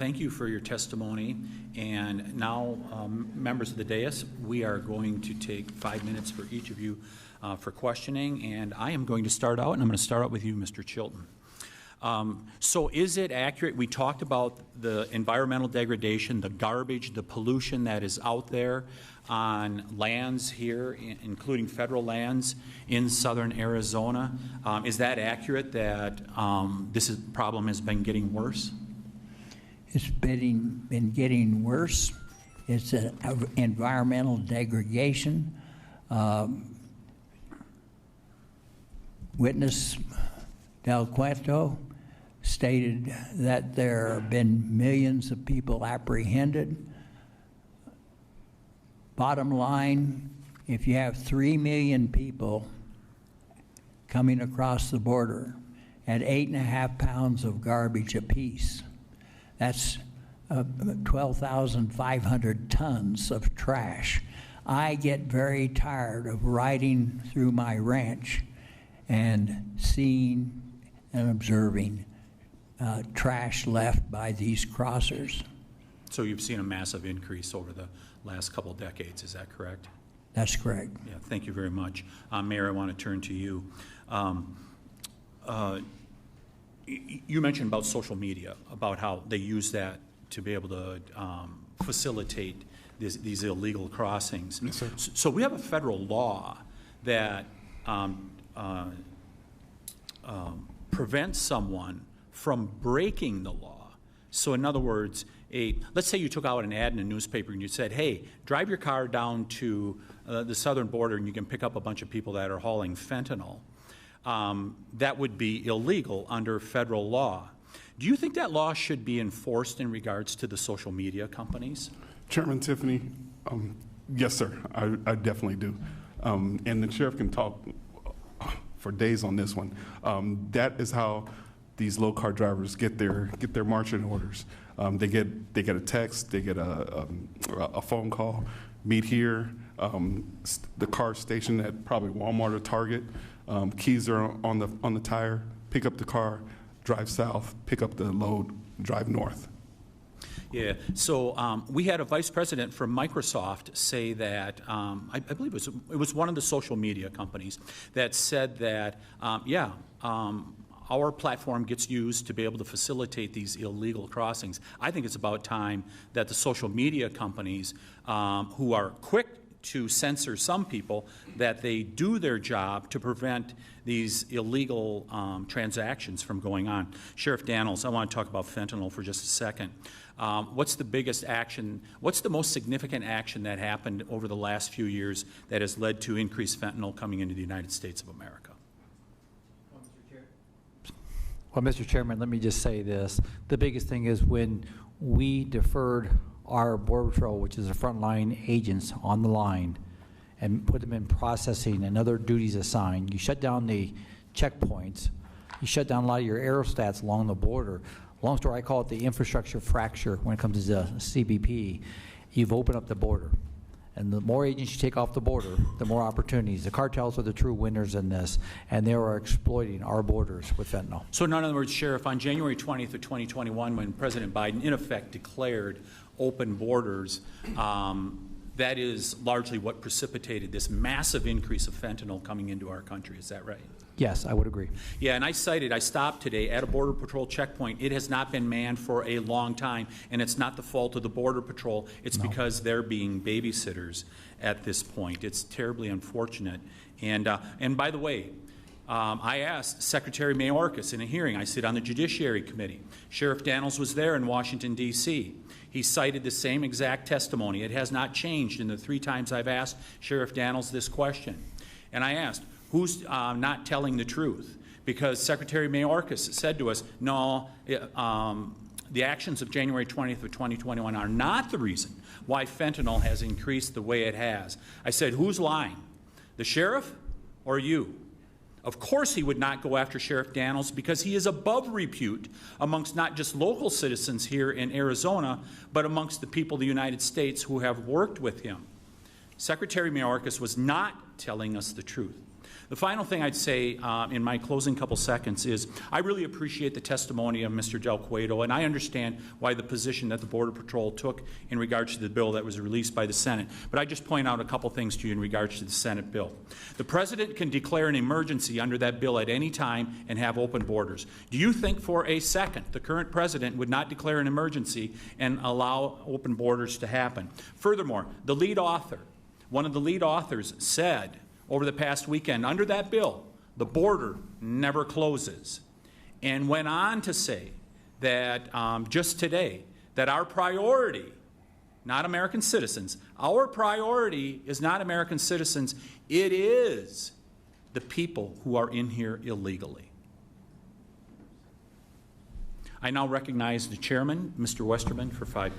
Thank you for your testimony. And now, members of the dais, we are going to take 5 minutes for each of you for questioning. And I am going to start out, and I'm going to start out with you, Mr. Chilton. So is it accurate, we talked about the environmental degradation, the garbage, the pollution that is out there on lands here, including federal lands in southern Arizona. Is that accurate that this problem has been getting worse? It's been getting worse. It's an environmental degradation. Witness Del Cuento stated that there have been millions of people apprehended. Bottom line, if you have 3 million people coming across the border at 8.5 pounds of garbage apiece, that's 12,500 tons of trash. I get very tired of riding through my ranch and seeing and observing trash left by these crossers. So you've seen a massive increase over the last couple decades, is that correct? That's correct. Yeah, thank you very much. Mayor, I want to turn to you. You mentioned about social media, about how they use that to be able to facilitate these illegal crossings. Yes, sir. So we have a federal law that prevents someone from breaking the law. So in other words, let's say you took out an ad in a newspaper and you said, hey, drive your car down to the southern border and you can pick up a bunch of people that are hauling fentanyl. That would be illegal under federal law. Do you think that law should be enforced in regards to the social media companies? Chairman Tiffany, yes, sir, I definitely do. And the sheriff can talk for days on this one. That is how these low-car drivers get their marching orders. They get a text, they get a phone call, meet here, the car stationed at probably Walmart or Target. Keys are on the tire. Pick up the car, drive south. Pick up the load, drive north. Yeah. So we had a vice president from Microsoft say that I believe it was one of the social media companies that said that our platform gets used to be able to facilitate these illegal crossings. I think it's about time that the social media companies, who are quick to censor some people, that they do their job to prevent these illegal transactions from going on. Sheriff Daniels, I want to talk about fentanyl for just a second. What's the biggest action, what's the most significant action that happened over the last few years that has led to increased fentanyl coming into the United States of America? Well, Mr. Chairman, let me just say this. The biggest thing is when we deferred our Border Patrol, which is the frontline agents on the line, and put them in processing and other duties assigned. You shut down the checkpoints. You shut down a lot of your aerostats along the border. Long story, I call it the infrastructure fracture when it comes to the CBP. You've opened up the border. And the more agents you take off the border, the more opportunities. The cartels are the true winners in this, and they are exploiting our borders with fentanyl. So in other words, Sheriff, on January 20th of 2021, when President Biden in effect declared open borders, that is largely what precipitated this massive increase of fentanyl coming into our country. Is that right? Yes, I would agree. Yeah, and I stopped today at a Border Patrol checkpoint. It has not been manned for a long time, and it's not the fault of the Border Patrol. It's because they're being babysitters at this point. It's terribly unfortunate. And by the way, I asked Secretary Mayorkas in a hearing. I sit on the Judiciary Committee. Sheriff Daniels was there in Washington, D.C. He cited the same exact testimony. It has not changed in the 3 times I've asked Sheriff Daniels this question. And I asked, who's not telling the truth? Because Secretary Mayorkas said to us, no, the actions of January 20th of 2021 are not the reason why fentanyl has increased the way it has. I said, who's lying? The sheriff or you? Of course he would not go after Sheriff Daniels because he is above repute amongst not just local citizens here in Arizona, but amongst the people of the United States who have worked with him. Secretary Mayorkas was not telling us the truth. The final thing I'd say in my closing couple seconds is I really appreciate the testimony of Mr. Del Cueto, and I understand why the position that the Border Patrol took in regards to the bill that was released by the Senate. But I just point out a couple things to you in regards to the Senate bill. The President can declare an emergency under that bill at any time and have open borders. Do you think for a second the current President would not declare an emergency and allow open borders to happen? Furthermore, the lead author, one of the lead authors, said over the past weekend, under that bill, the border never closes, and went on to say that just today, that our priority, not American citizens, our priority is not American citizens, it is the people who are in here illegally. I now recognize the chairman, Mr. Westerman, for 5 minutes.